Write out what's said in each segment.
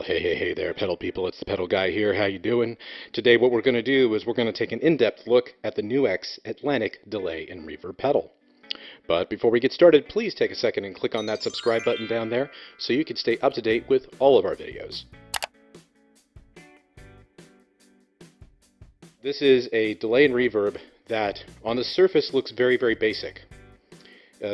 Hey there, pedal people. It's the Pedal Guy here. How you doing? Today what we're going to do is we're going to take an in-depth look at the NuX Atlantic Delay and Reverb pedal. But before we get started, please take a second and click on that subscribe button down there so you can stay up to date with all of our videos. This is a delay and reverb that on the surface looks very, very basic.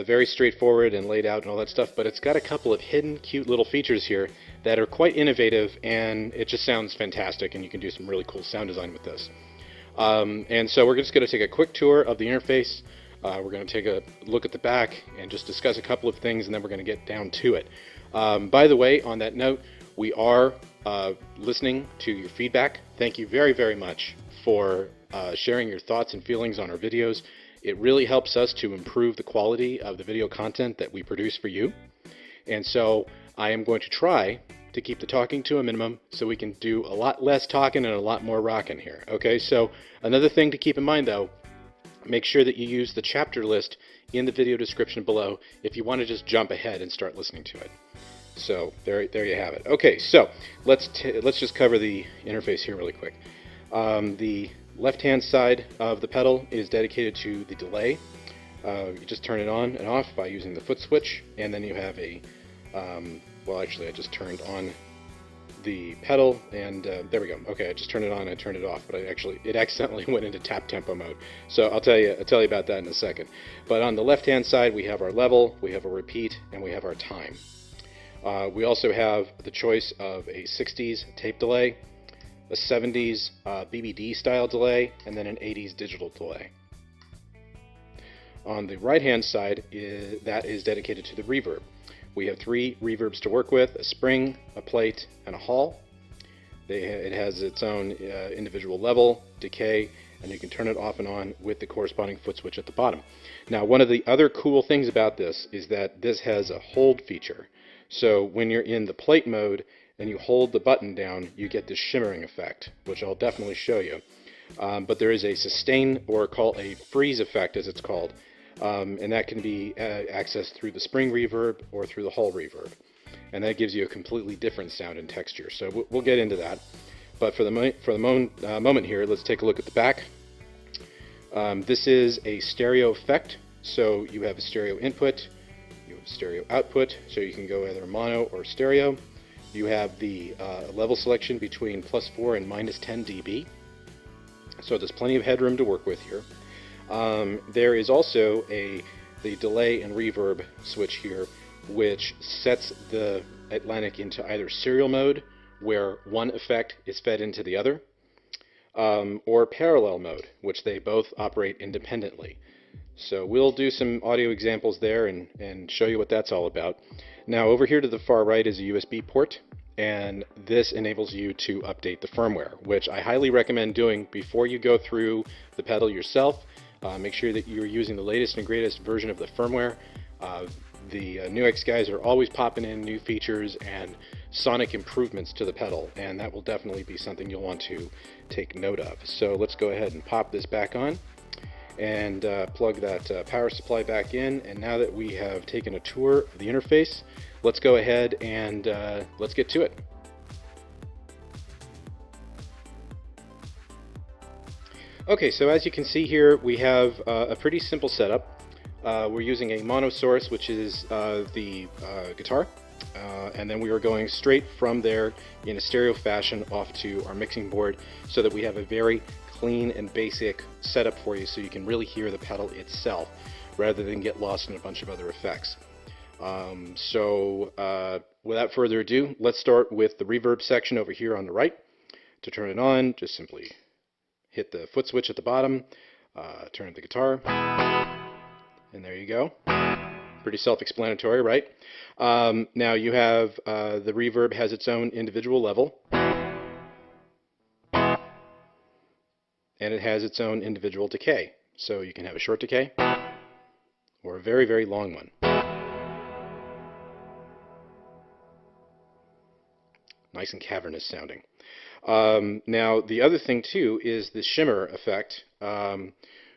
Very straightforward and laid out and all that stuff, but it's got a couple of hidden cute little features here that are quite innovative, and it just sounds fantastic, and you can do some really cool sound design with this. And so we're just going to take a quick tour of the interface. We're going to take a look at the back and just discuss a couple of things, and then we're going to get down to it. By the way, on that note, we are listening to your feedback. Thank you very, very much for sharing your thoughts and feelings on our videos. It really helps us to improve the quality of the video content that we produce for you. And so I am going to try to keep the talking to a minimum so we can do a lot less talking and a lot more rocking here. Okay, so another thing to keep in mind though, make sure that you use the chapter list in the video description below if you want to just jump ahead and start listening to it. So there you have it. Okay, so let's just cover the interface here really quick. The left-hand side of the pedal is dedicated to the delay. You just turn it on and off by using the foot switch, and then you have a, well actually I just turned on the pedal, and there we go. Okay, I just turned it on and I turned it off, but it accidentally went into tap tempo mode. So I'll tell you about that in a second. But on the left-hand side we have our level, we have a repeat, and we have our time. We also have the choice of a 60s tape delay, a 70s BBD style delay, and then an 80s digital delay. On the right hand side, that is dedicated to the reverb. We have 3 reverbs to work with: a spring, a plate, and a hall. It has its own individual level, decay, and you can turn it off and on with the corresponding foot switch at the bottom. Now, one of the other cool things about this is that this has a hold feature. So when you're in the plate mode and you hold the button down, you get this shimmering effect, which I'll definitely show you. But there is a sustain, or call a freeze effect as it's called, and that can be accessed through the Spring Reverb or through the Hall Reverb. And that gives you a completely different sound and texture. So we'll get into that. But for the moment here, let's take a look at the back. This is a stereo effect. So you have a stereo input, you have stereo output, so you can go either mono or stereo. You have the level selection between +4 and -10 dB. So there's plenty of headroom to work with here. There is also the delay and reverb switch here, which sets the Atlantic into either serial mode, where one effect is fed into the other, or parallel mode, which they both operate independently. So we'll do some audio examples there and show you what that's all about. Now over here to the far right is a USB port, and this enables you to update the firmware, which I highly recommend doing before you go through the pedal yourself. Make sure that you're using the latest and greatest version of the firmware. The NuX guys are always popping in new features and sonic improvements to the pedal, and that will definitely be something you'll want to take note of. So let's go ahead and pop this back on and plug that power supply back in. And now that we have taken a tour of the interface, let's go ahead and let's get to it. Okay, so as you can see here, we have a pretty simple setup. We're using a mono source, which is the guitar, and then we are going straight from there in a stereo fashion off to our mixing board, so that we have a very clean and basic setup for you, so you can really hear the pedal itself rather than get lost in a bunch of other effects. Without further ado, let's start with the reverb section over here on the right. To turn it on, just simply hit the foot switch at the bottom, turn the guitar, and there you go. Pretty self-explanatory, right? Now you have the reverb has its own individual level, and it has its own individual decay. So you can have a short decay or a very, very long one. Nice and cavernous sounding. Now the other thing too is the shimmer effect,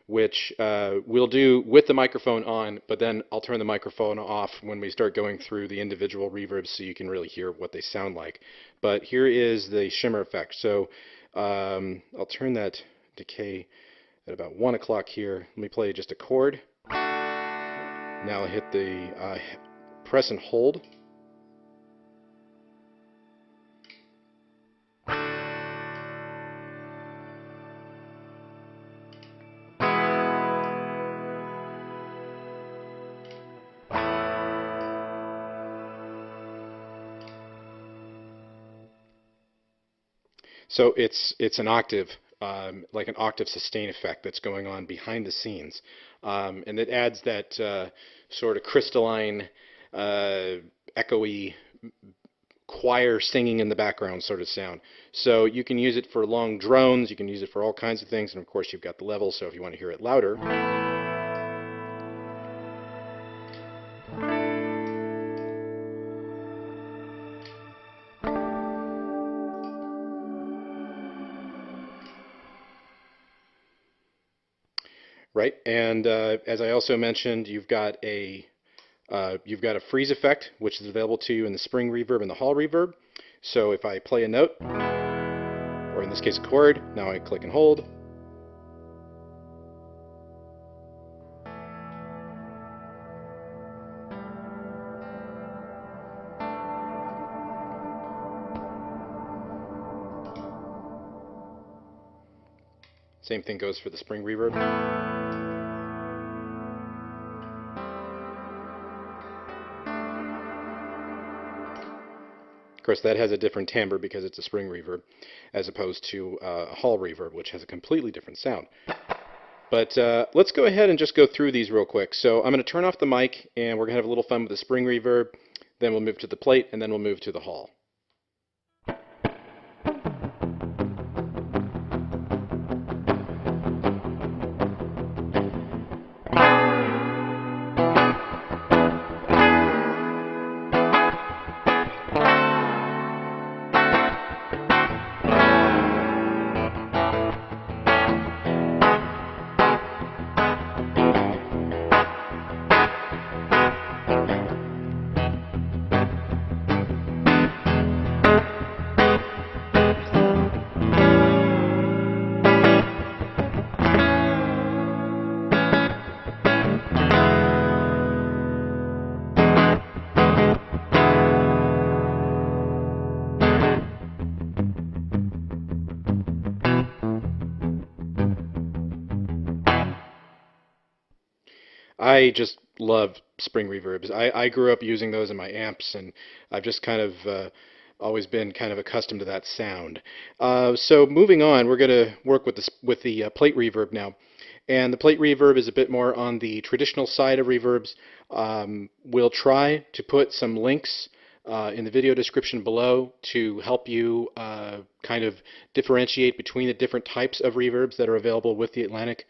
which we'll do with the microphone on, but then I'll turn the microphone off when we start going through the individual reverbs so you can really hear what they sound like. But here is the shimmer effect. So I'll turn that decay at about 1 o'clock here. Let me play just a chord. Now I'll hit the press and hold. So it's an octave, like an octave sustain effect that's going on behind the scenes, and it adds that sort of crystalline, echoey choir singing in the background sort of sound. So you can use it for long drones, you can use it for all kinds of things, and of course you've got the level, so if you want to hear it louder. Right, and as I also mentioned, you've got a freeze effect, which is available to you in the Spring Reverb and the Hall Reverb. So if I play a note, or in this case a chord, now I click and hold. Same thing goes for the Spring Reverb. Of course, that has a different timbre because it's a Spring Reverb, as opposed to a Hall Reverb, which has a completely different sound. But let's go ahead and just go through these real quick. So I'm going to turn off the mic, and we're going to have a little fun with the Spring Reverb. Then we'll move to the Plate, and then we'll move to the Hall. I just love Spring Reverbs. I grew up using those in my amps, and I've just kind of always been kind of accustomed to that sound. So moving on, we're going to work with the Plate Reverb now. And the Plate Reverb is a bit more on the traditional side of reverbs. We'll try to put some links in the video description below to help you kind of differentiate between the different types of reverbs that are available with the Atlantic,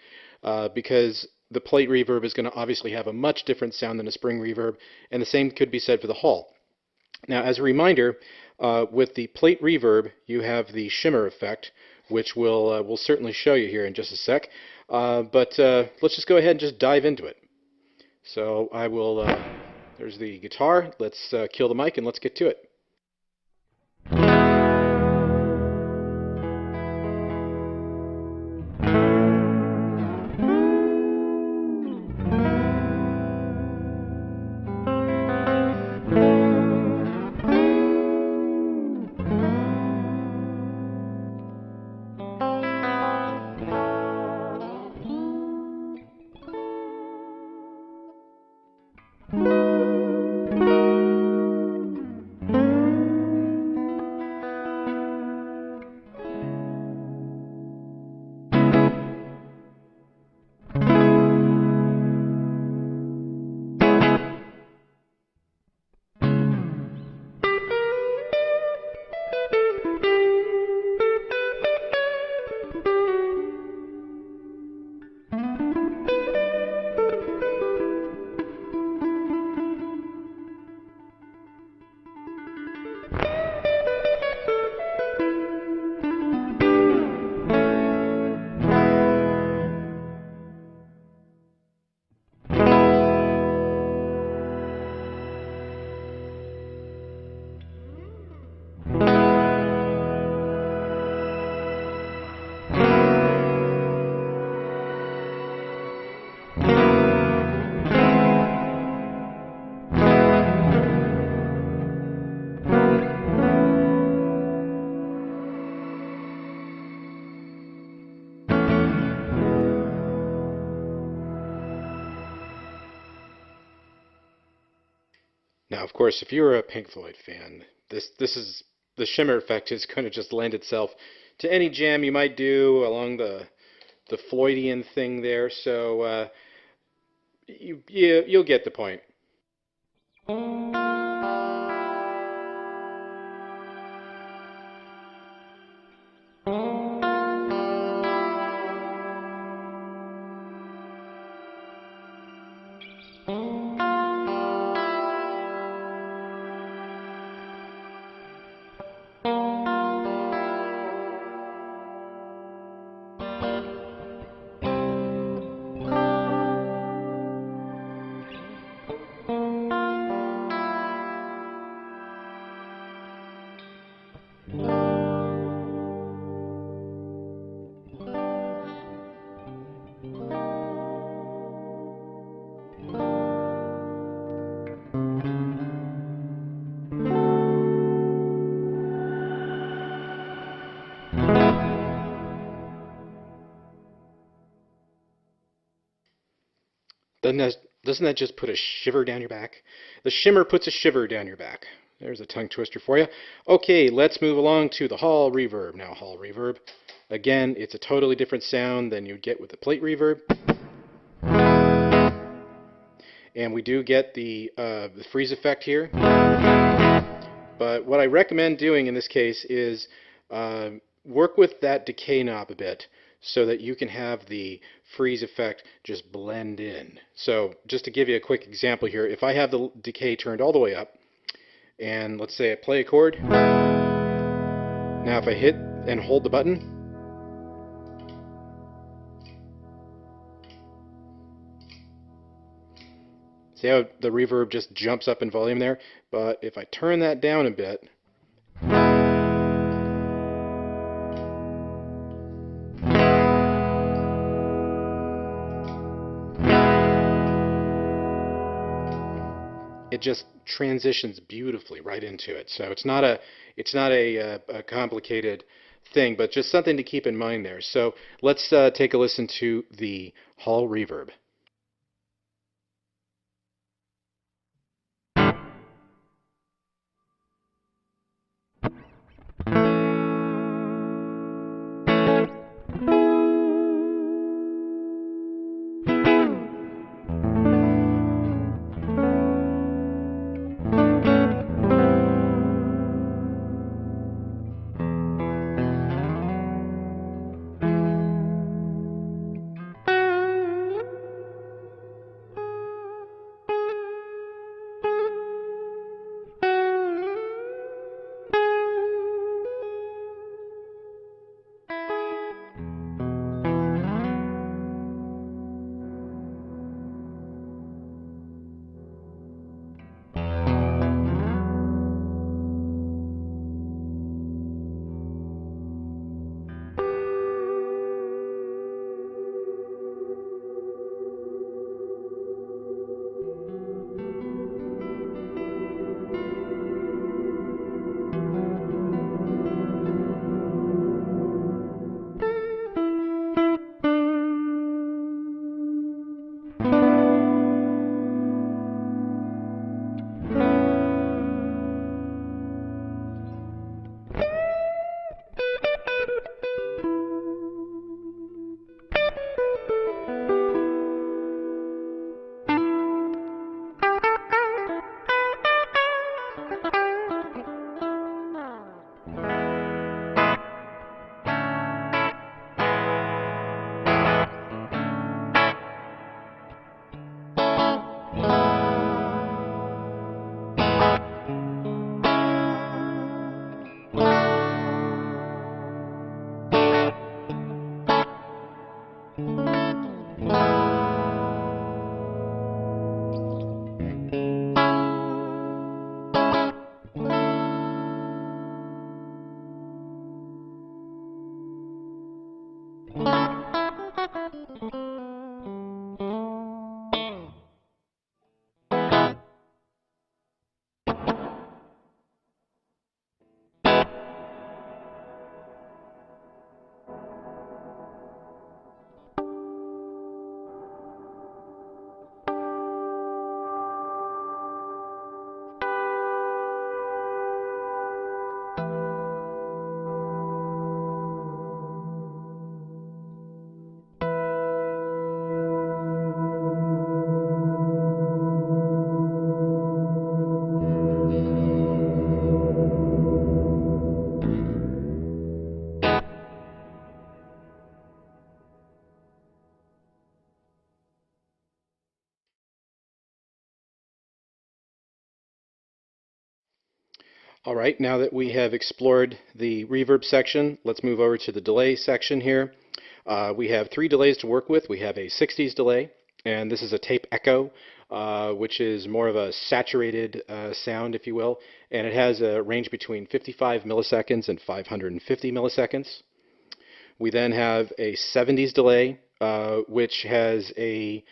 because the Plate Reverb is going to obviously have a much different sound than a Spring Reverb, and the same could be said for the Hall. Now, as a reminder, with the Plate Reverb, you have the Shimmer effect, which we'll certainly show you here in just a sec. But let's just go ahead and just dive into it. So I will, there's the guitar. Let's kill the mic and let's get to it. Now, of course, if you're a Pink Floyd fan, the shimmer effect is going to just lend itself to any jam you might do along the Floydian thing there. So you'll get the point. Doesn't that just put a shiver down your back? The shimmer puts a shiver down your back. There's a tongue twister for you. Okay, let's move along to the Hall Reverb. Now, Hall Reverb, again, it's a totally different sound than you'd get with the Plate Reverb. And we do get the freeze effect here. But what I recommend doing in this case is work with that decay knob a bit so that you can have the freeze effect just blend in. So just to give you a quick example here, if I have the decay turned all the way up, and let's say I play a chord, now if I hit and hold the button, see how the reverb just jumps up in volume there? But if I turn that down a bit, it just transitions beautifully right into it. So it's not a complicated thing, but just something to keep in mind there. So let's take a listen to the Hall Reverb. All right, now that we have explored the reverb section, let's move over to the delay section here. We have three delays to work with. We have a 60s delay, and this is a tape echo, which is more of a saturated sound, if you will, and it has a range between 55 milliseconds and 550 milliseconds. We then have a 70s delay, which has a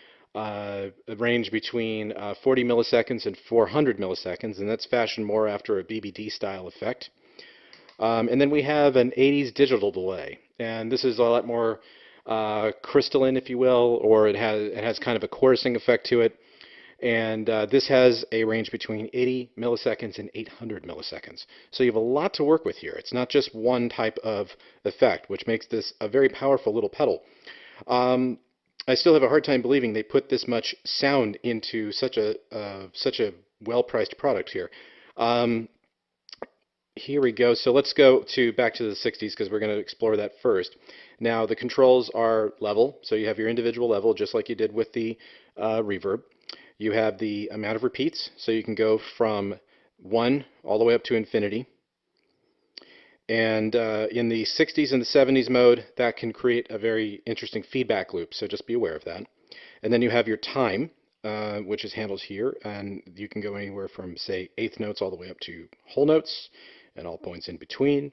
range between 40 milliseconds and 400 milliseconds, and that's fashioned more after a BBD style effect. And then we have an 80s digital delay, and this is a lot more crystalline, if you will, or it has kind of a chorusing effect to it. And this has a range between 80 milliseconds and 800 milliseconds. So you have a lot to work with here. It's not just one type of effect, which makes this a very powerful little pedal. I still have a hard time believing they put this much sound into such a well-priced product here. Here we go. So let's go back to the 60s because we're going to explore that first. Now the controls are level, so you have your individual level just like you did with the reverb. You have the amount of repeats, so you can go from 1 all the way up to infinity. And in the 60s and the 70s mode, that can create a very interesting feedback loop, so just be aware of that. And then you have your time, which is handled here, and you can go anywhere from, say, eighth notes all the way up to whole notes, and all points in between.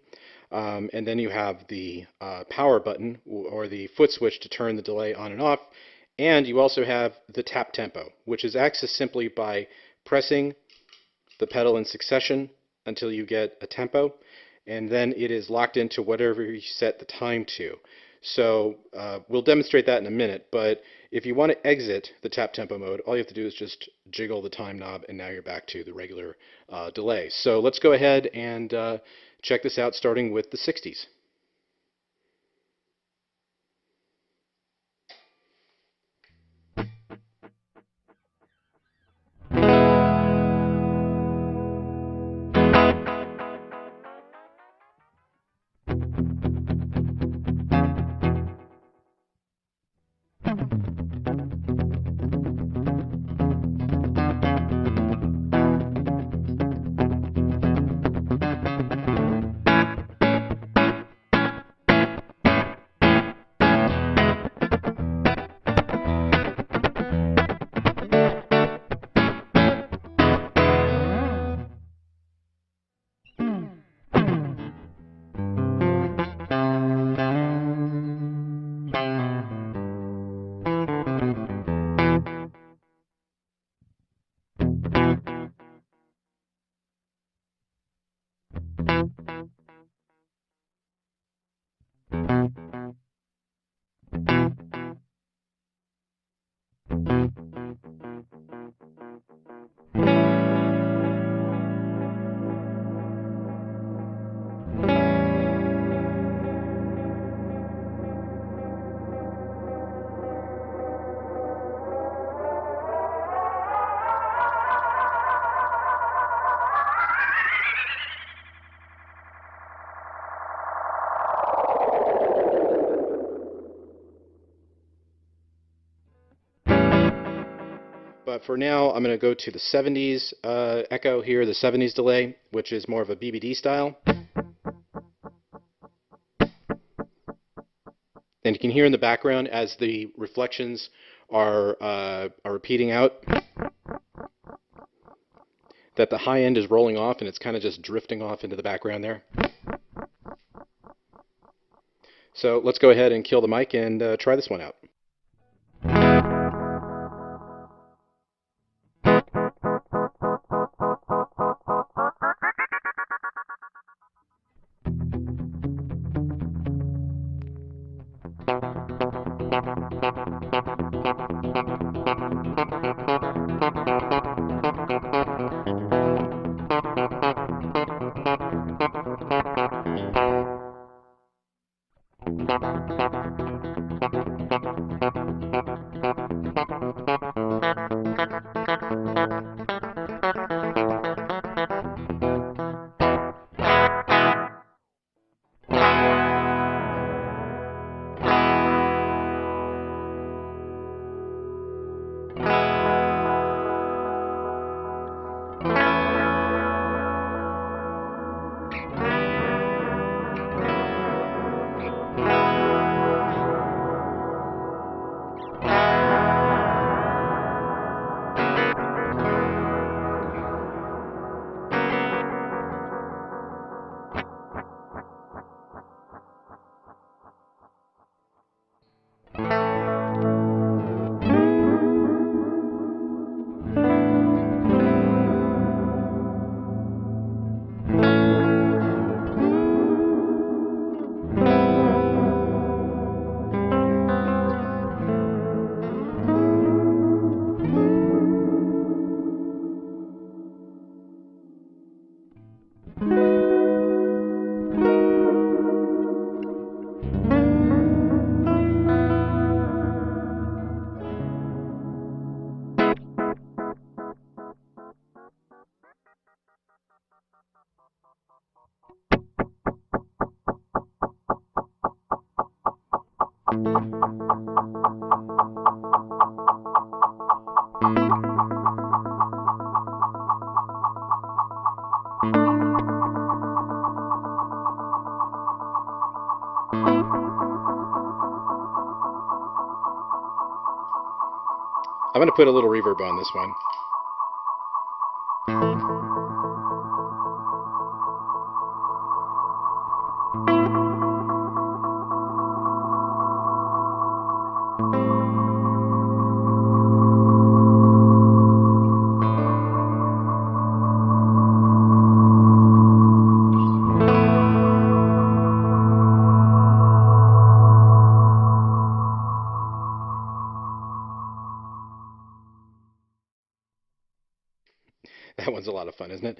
And then you have the power button, or the foot switch to turn the delay on and off. And you also have the tap tempo, which is accessed simply by pressing the pedal in succession until you get a tempo, and then it is locked into whatever you set the time to. So we'll demonstrate that in a minute, but if you want to exit the tap tempo mode, all you have to do is just jiggle the time knob, and now you're back to the regular delay. So let's go ahead and check this out, starting with the 60s. But for now, I'm going to go to the 70s echo here, the 70s delay, which is more of a BBD style. And you can hear in the background as the reflections are repeating out that the high end is rolling off and it's kind of just drifting off into the background there. So let's go ahead and kill the mic and try this one out. I'm going to put a little reverb on this one. That one's a lot of fun, isn't it?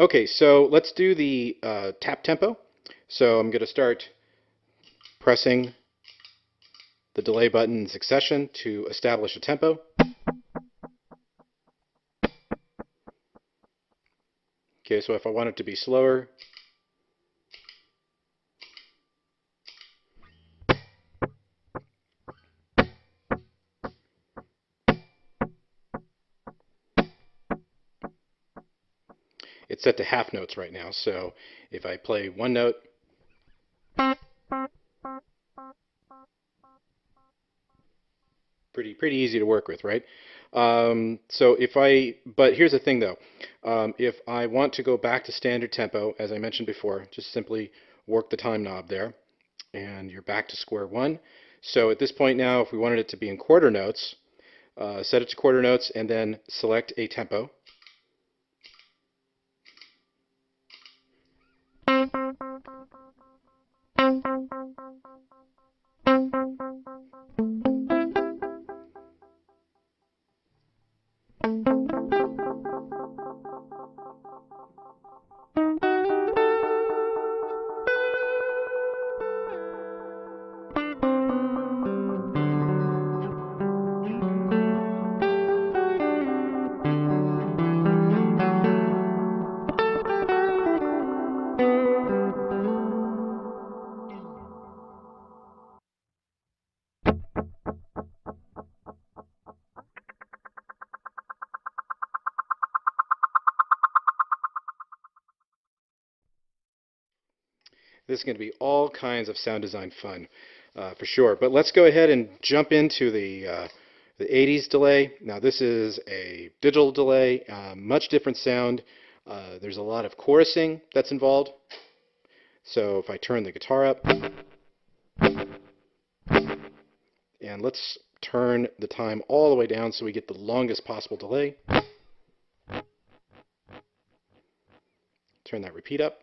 Okay, so let's do the tap tempo. So I'm going to start pressing the delay button in succession to establish a tempo. Okay, so if I want it to be slower, it's set to half notes right now. So if I play one note, pretty easy to work with, right? But here's the thing though, if I want to go back to standard tempo, as I mentioned before, just simply work the time knob there, and you're back to square one. So at this point now, if we wanted it to be in quarter notes, set it to quarter notes and then select a tempo. This is going to be all kinds of sound design fun, for sure. But let's go ahead and jump into the 80s delay. Now this is a digital delay, much different sound. There's a lot of chorusing that's involved. So if I turn the guitar up, and let's turn the time all the way down so we get the longest possible delay. Turn that repeat up.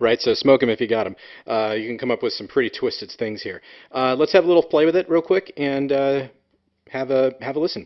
Right, so smoke them if you got them. You can come up with some pretty twisted things here. Let's have a little play with it real quick and have a listen.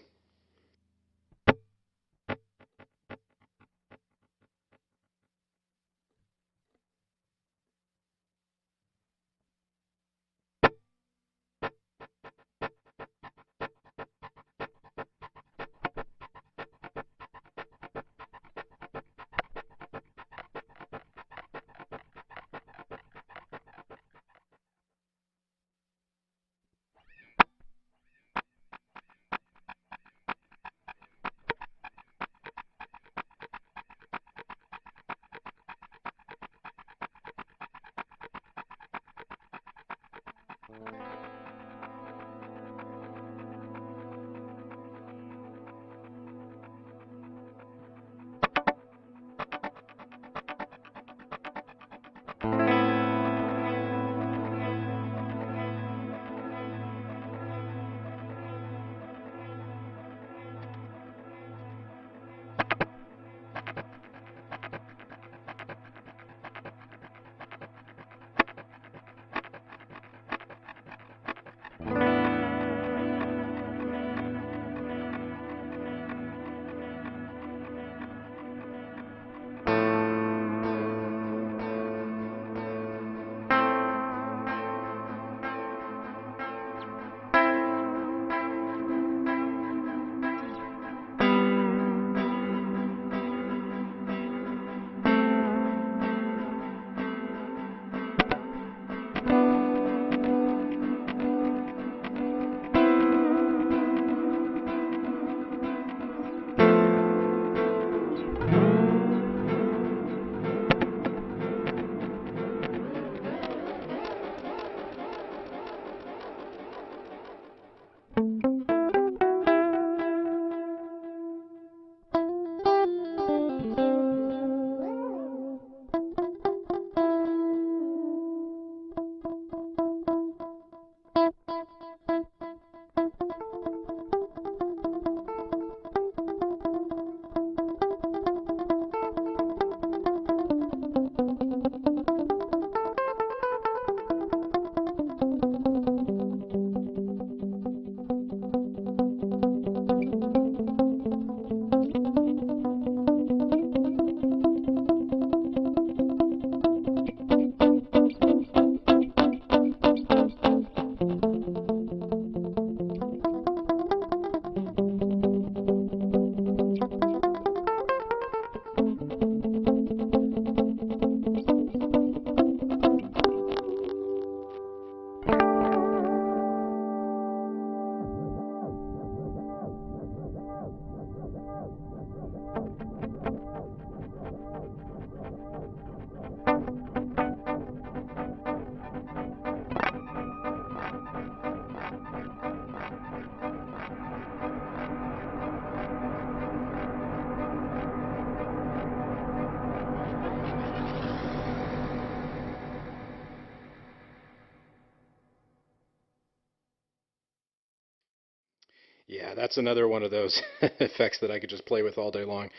Yeah, that's another one of those effects that I could just play with all day long.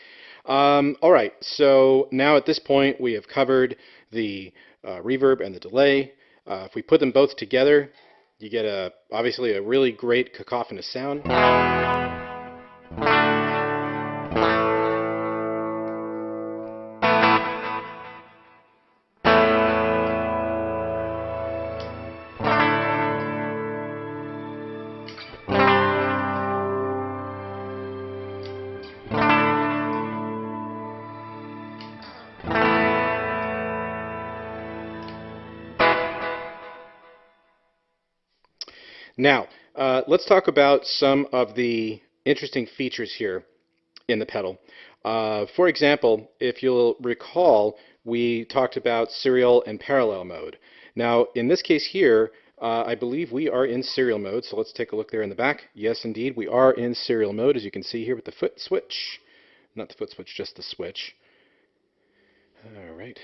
All right, so now at this point we have covered the reverb and the delay. If we put them both together, you get obviously a really great cacophonous sound. Now, let's talk about some of the interesting features here in the pedal. For example, if you'll recall, we talked about serial and parallel mode. Now, in this case here, I believe we are in serial mode, so let's take a look there in the back. Yes, indeed, we are in serial mode, as you can see here with the foot switch. Not the foot switch, just the switch. All right.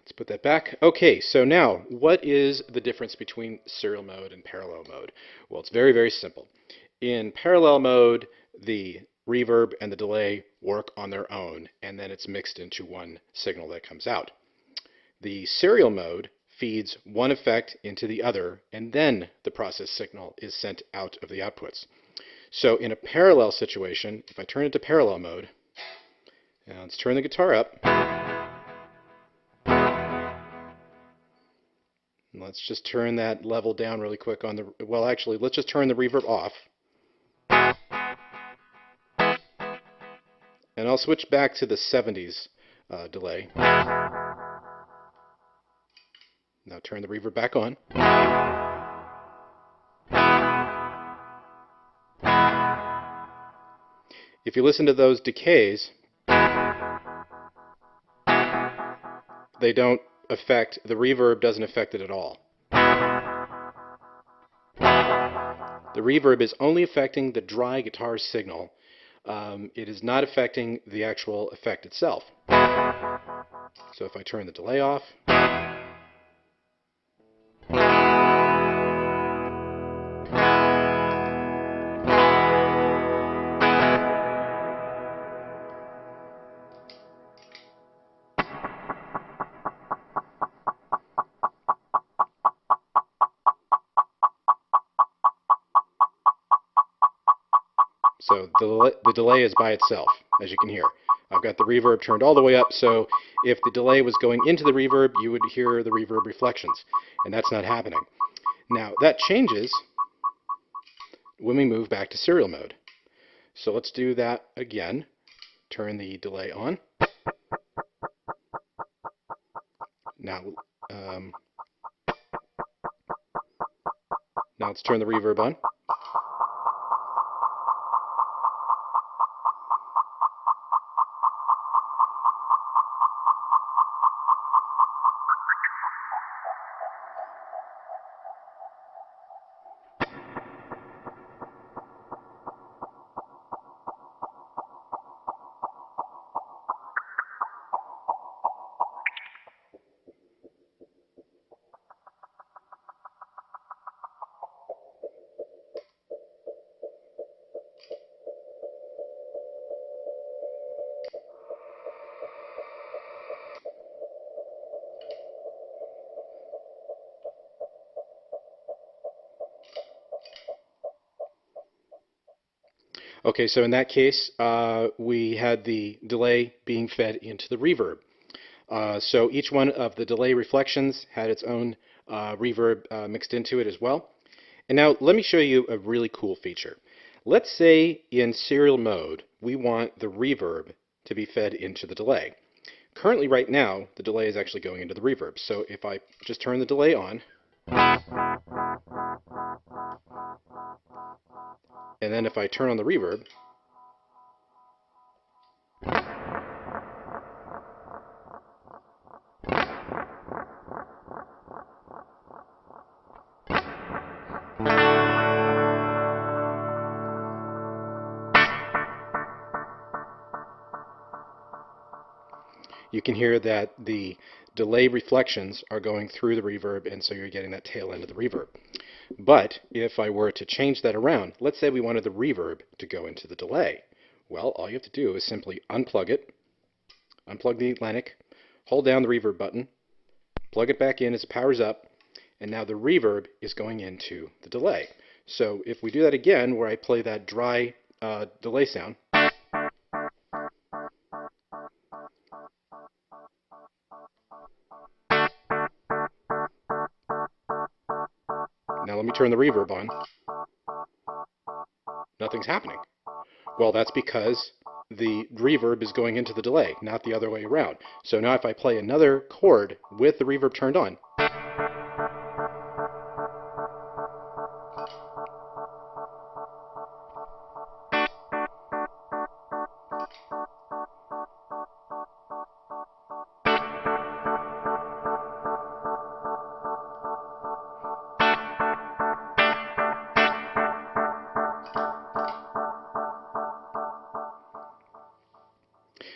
Let's put that back. Okay, so now, what is the difference between serial mode and parallel mode? Well, it's very, very simple. In parallel mode, the reverb and the delay work on their own, and then it's mixed into one signal that comes out. The serial mode feeds one effect into the other, and then the process signal is sent out of the outputs. So in a parallel situation, if I turn it to parallel mode, now let's turn the guitar up. Let's just turn that level down really quick on the, well actually, let's just turn the reverb off. And I'll switch back to the 70s delay. Now turn the reverb back on. If you listen to those decays, they don't affect, the reverb doesn't affect it at all. The reverb is only affecting the dry guitar signal. It is not affecting the actual effect itself. So if I turn the delay off, so the delay is by itself, as you can hear. I've got the reverb turned all the way up, so if the delay was going into the reverb, you would hear the reverb reflections, and that's not happening. Now, that changes when we move back to serial mode. So let's do that again. Turn the delay on. Now let's turn the reverb on. Okay, so in that case, we had the delay being fed into the reverb. So each one of the delay reflections had its own reverb mixed into it as well. And now let me show you a really cool feature. Let's say in serial mode, we want the reverb to be fed into the delay. Currently, right now, the delay is actually going into the reverb. So if I just turn the delay on, and then if I turn on the reverb, you can hear that the delay reflections are going through the reverb, and so you're getting that tail end of the reverb. But if I were to change that around, let's say we wanted the reverb to go into the delay. Well, all you have to do is simply unplug it, unplug the Atlantic, hold down the reverb button, plug it back in as it powers up, and now the reverb is going into the delay. So if we do that again, where I play that dry delay sound, now let me turn the reverb on. Nothing's happening. Well, that's because the reverb is going into the delay, not the other way around. So now if I play another chord with the reverb turned on,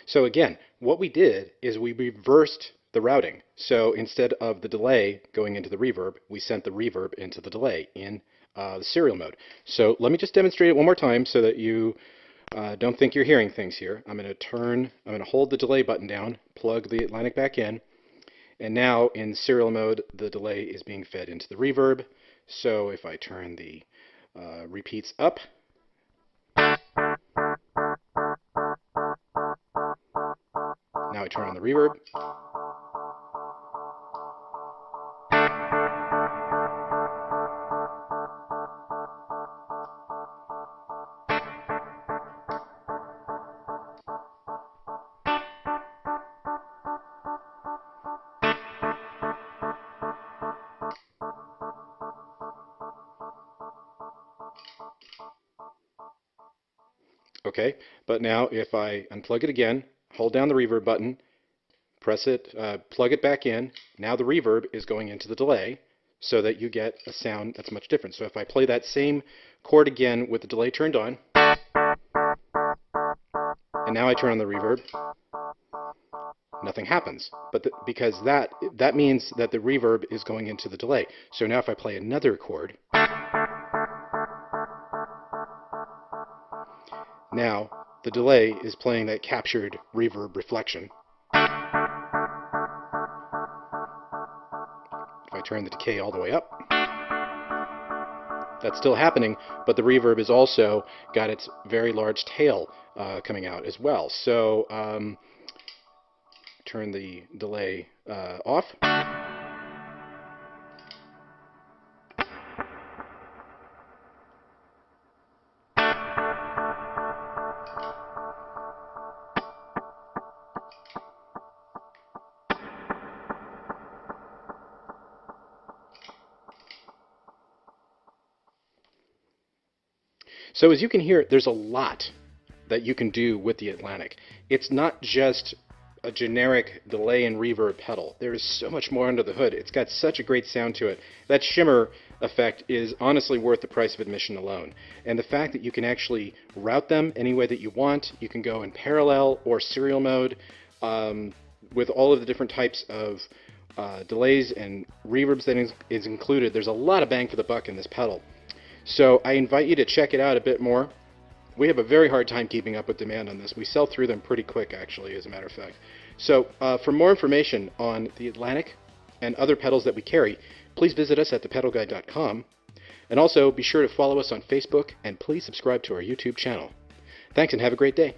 so again, what we did is we reversed the routing. So instead of the delay going into the reverb, we sent the reverb into the delay in the serial mode. So let me just demonstrate it one more time so that you don't think you're hearing things here. I'm going to hold the delay button down, plug the Atlantic back in, and now in serial mode, the delay is being fed into the reverb. So if I turn the repeats up, now I turn on the reverb. Okay, but now if I unplug it again, hold down the reverb button, press it, plug it back in, now the reverb is going into the delay so that you get a sound that's much different. So if I play that same chord again with the delay turned on, and now I turn on the reverb, nothing happens. But because that means that the reverb is going into the delay. So now if I play another chord, now the delay is playing that captured reverb reflection. If I turn the decay all the way up, that's still happening, but the reverb has also got its very large tail coming out as well. So turn the delay off. So as you can hear, there's a lot that you can do with the Atlantic. It's not just a generic delay and reverb pedal. There is so much more under the hood. It's got such a great sound to it. That shimmer effect is honestly worth the price of admission alone. And the fact that you can actually route them any way that you want, you can go in parallel or serial mode with all of the different types of delays and reverbs that is included. There's a lot of bang for the buck in this pedal. So I invite you to check it out a bit more. We have a very hard time keeping up with demand on this. We sell through them pretty quick, actually, as a matter of fact. So for more information on the Atlantic and other pedals that we carry, please visit us at ThePedalGuy.com. And also be sure to follow us on Facebook and please subscribe to our YouTube channel. Thanks and have a great day.